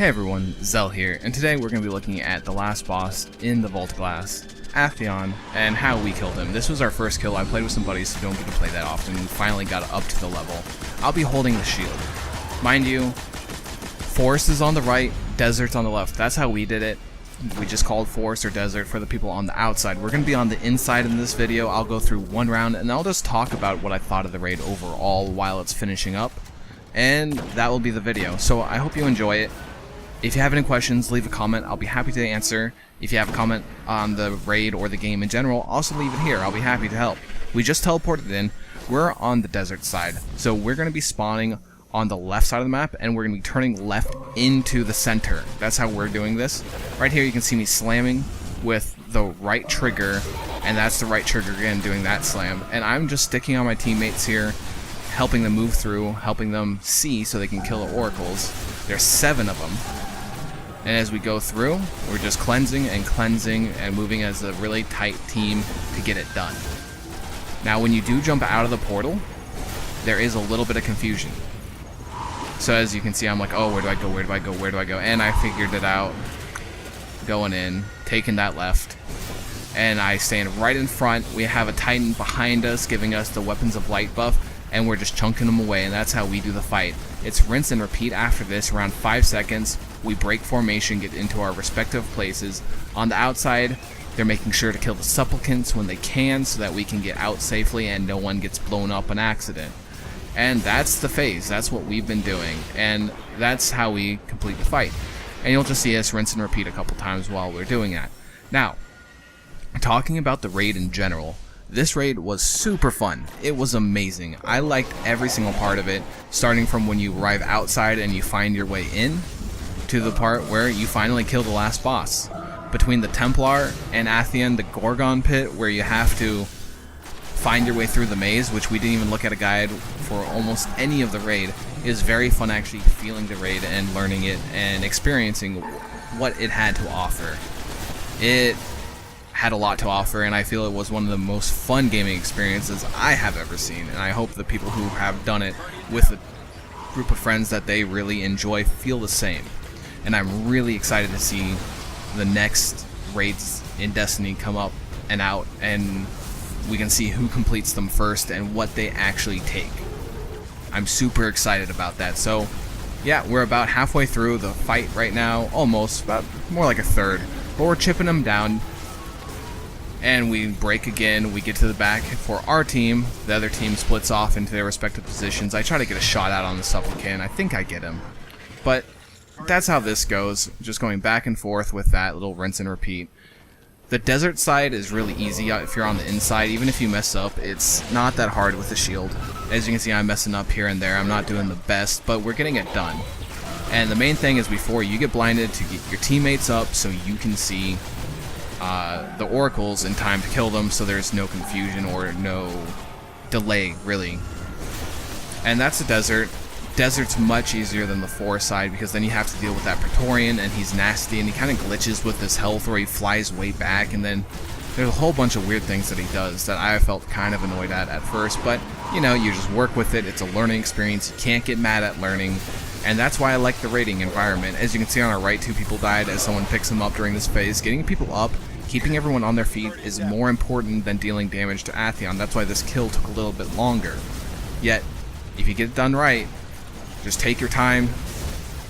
Hey everyone, Zell here, and today we're going to be looking at the last boss in the Vault Glass, Atheon, and how we killed him. This was our first kill. I played with some buddies who don't get to play that often. We finally got up to the level. I'll be holding the shield. Mind you, forest is on the right, desert's on the left. That's how we did it. We just called forest or desert for the people on the outside. We're going to be on the inside in this video. I'll go through one round, and I'll just talk about what I thought of the raid overall while it's finishing up. And that will be the video. So I hope you enjoy it. If you have any questions, leave a comment. I'll be happy to answer. If you have a comment on the raid or the game in general, also leave it here. I'll be happy to help. We just teleported in. We're on the desert side. So we're going to be spawning on the left side of the map, and we're going to be turning left into the center. That's how we're doing this. Right here you can see me slamming with the right trigger, and that's the right trigger again doing that slam. And I'm just sticking on my teammates here, helping them move through, helping them see so they can kill the oracles. There's 7 of them. And as we go through, we're just cleansing and moving as a really tight team to get it done. Now when you do jump out of the portal, there is a little bit of confusion. So as you can see, I'm like, oh, where do I go, where do I go, where do I go? And I figured it out, going in, taking that left. And I stand right in front. We have a Titan behind us, giving us the Weapons of Light buff, and we're just chunking them away, and that's how we do the fight. It's rinse and repeat after this, around 5 seconds. We break formation, get into our respective places. On the outside, they're making sure to kill the supplicants when they can so that we can get out safely and no one gets blown up on accident. And that's the phase. That's what we've been doing, and that's how we complete the fight. And you'll just see us rinse and repeat a couple times while we're doing that. Now, talking about the raid in general, this raid was super fun. It was amazing. I liked every single part of it, starting from when you arrive outside and you find your way in, to the part where you finally kill the last boss. Between the Templar and Atheon, the Gorgon pit, where you have to find your way through the maze, which we didn't even look at a guide for almost any of the raid, is very fun actually feeling the raid and learning it and experiencing what it had to offer. It had a lot to offer, and I feel it was one of the most fun gaming experiences I have ever seen, and I hope the people who have done it with a group of friends that they really enjoy feel the same. And I'm really excited to see the next raids in Destiny come up and out, and we can see who completes them first and what they actually take. I'm super excited about that. So yeah, we're about halfway through the fight right now, almost, about more like a third, but we're chipping them down. And we break again, we get to the back for our team, the other team splits off into their respective positions. I try to get a shot out on the supplicant, I think I get him. But that's how this goes, just going back and forth with that little rinse and repeat. The desert side is really easy if you're on the inside. Even if you mess up, it's not that hard with the shield. As you can see, I'm messing up here and there. I'm not doing the best, but we're getting it done. And the main thing is before you get blinded, to get your teammates up so you can see the oracles in time to kill them, so there's no confusion or no delay, really. And that's the desert. Desert's much easier than the forest side, because then you have to deal with that Praetorian, and he's nasty, and he kind of glitches with his health, or he flies way back, and then there's a whole bunch of weird things that he does that I felt kind of annoyed at first, but you know, you just work with it. It's a learning experience. You can't get mad at learning, and that's why I like the raiding environment. As you can see on our right, 2 people died as someone picks them up during this phase. Getting people up, keeping everyone on their feet is more important than dealing damage to Atheon. That's why this kill took a little bit longer. Yet, if you get it done right, just take your time,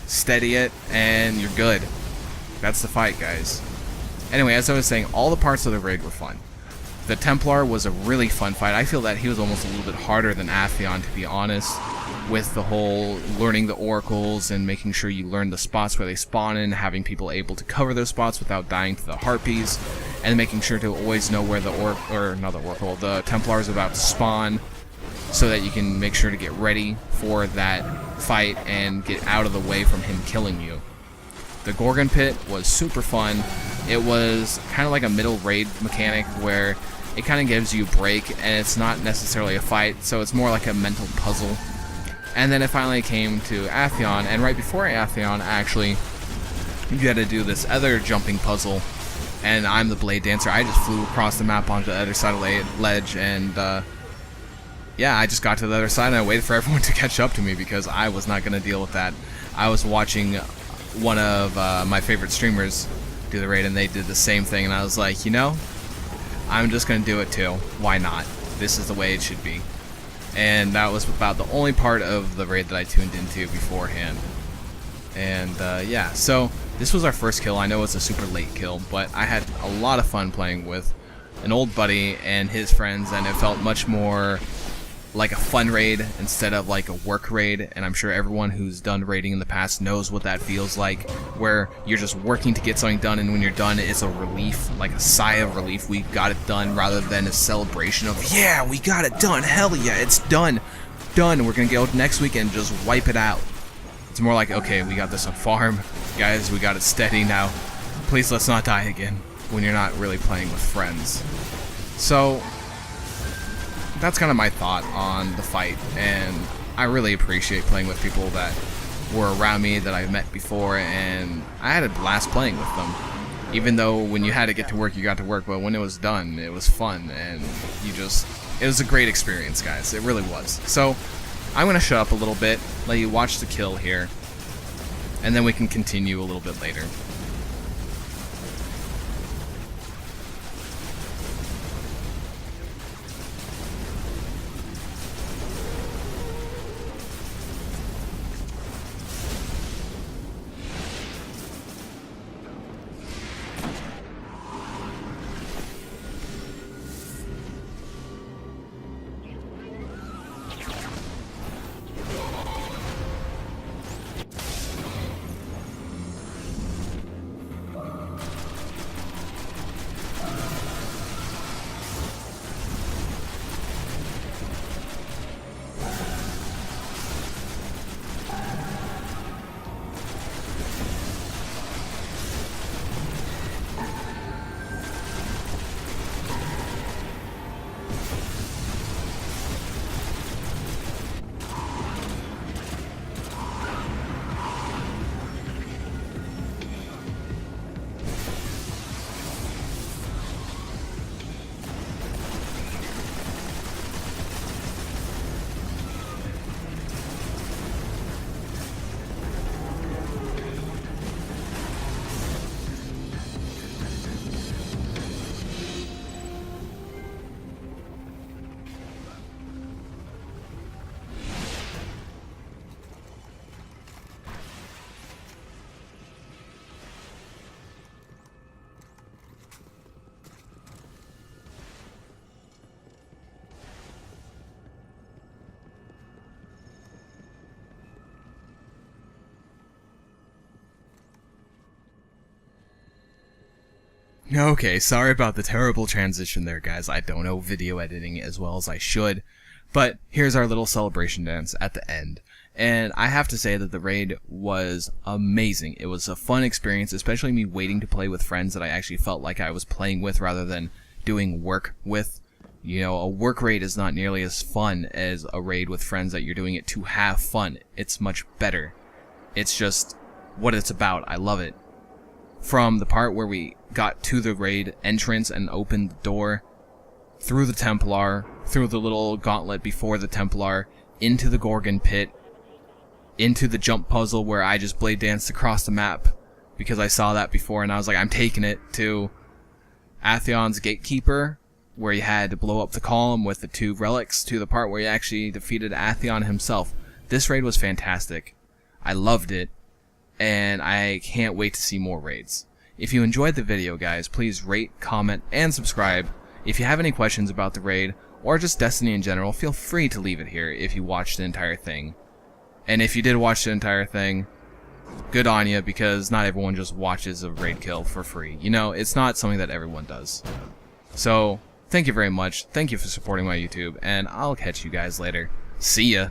steady it, and you're good. That's the fight, guys. Anyway, as I was saying, all the parts of the raid were fun. The Templar was a really fun fight. I feel that he was almost a little bit harder than Atheon, to be honest, with the whole learning the oracles and making sure you learn the spots where they spawn in, having people able to cover those spots without dying to the harpies, and making sure to always know where the Templar is about to spawn, so that you can make sure to get ready for that fight and get out of the way from him killing you. The Gorgon pit was super fun. It was kind of like a middle raid mechanic where it kind of gives you a break, and it's not necessarily a fight, so it's more like a mental puzzle. And then it finally came to Atheon, and right before Atheon, actually, you had to do this other jumping puzzle, and I'm the blade dancer. I just flew across the map onto the other side of the ledge, and yeah, I just got to the other side and I waited for everyone to catch up to me because I was not going to deal with that. I was watching one of my favorite streamers do the raid, and they did the same thing, and I was like, you know, I'm just gonna do it too. Why not? This is the way it should be. And that was about the only part of the raid that I tuned into beforehand. And yeah, so this was our first kill. I know it's a super late kill, but I had a lot of fun playing with an old buddy and his friends, and it felt much more like a fun raid instead of like a work raid. And I'm sure everyone who's done raiding in the past knows what that feels like, where you're just working to get something done, and when you're done, it's a relief, like a sigh of relief. We got it done, rather than a celebration of, yeah, we got it done, hell yeah, it's done, we're gonna go next week and just wipe it out. It's more like, okay, we got this on farm, guys, we got it steady now, please let's not die again, when you're not really playing with friends. So that's kind of my thought on the fight, and I really appreciate playing with people that were around me that I've met before, and I had a blast playing with them. Even though when you had to get to work, you got to work, but when it was done, it was fun, and it was a great experience, guys. It really was. So I'm going to shut up a little bit, let you watch the kill here, and then we can continue a little bit later. Okay, sorry about the terrible transition there, guys. I don't know video editing as well as I should. But here's our little celebration dance at the end. And I have to say that the raid was amazing. It was a fun experience, especially me waiting to play with friends that I actually felt like I was playing with rather than doing work with. You know, a work raid is not nearly as fun as a raid with friends that you're doing it to have fun. It's much better. It's just what it's about. I love it. From the part where we got to the raid entrance and opened the door, through the Templar, through the little gauntlet before the Templar, into the Gorgon pit, into the jump puzzle where I just blade danced across the map because I saw that before and I was like, I'm taking it, to Atheon's Gatekeeper, where you had to blow up the column with the 2 relics, to the part where you actually defeated Atheon himself. This raid was fantastic. I loved it, and I can't wait to see more raids. If you enjoyed the video, guys, please rate, comment, and subscribe. If you have any questions about the raid, or just Destiny in general, feel free to leave it here if you watched the entire thing. And if you did watch the entire thing, good on you, because not everyone just watches a raid kill for free. You know, it's not something that everyone does. So, thank you very much, thank you for supporting my YouTube, and I'll catch you guys later. See ya!